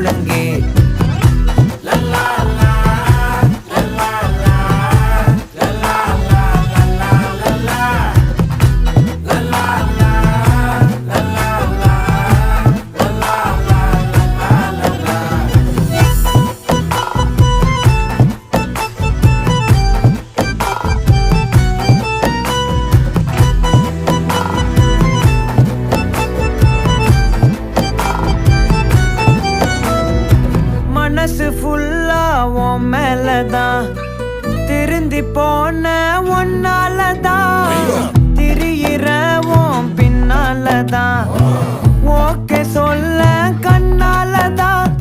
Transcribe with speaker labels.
Speaker 1: ஒழுங்கே. மனசு ஃபுல்லா உன் மேலதான், திருந்தி போன ஒன்னாலதான், திரியிற உன் பின்னாலதான். ஓகே சொல்ல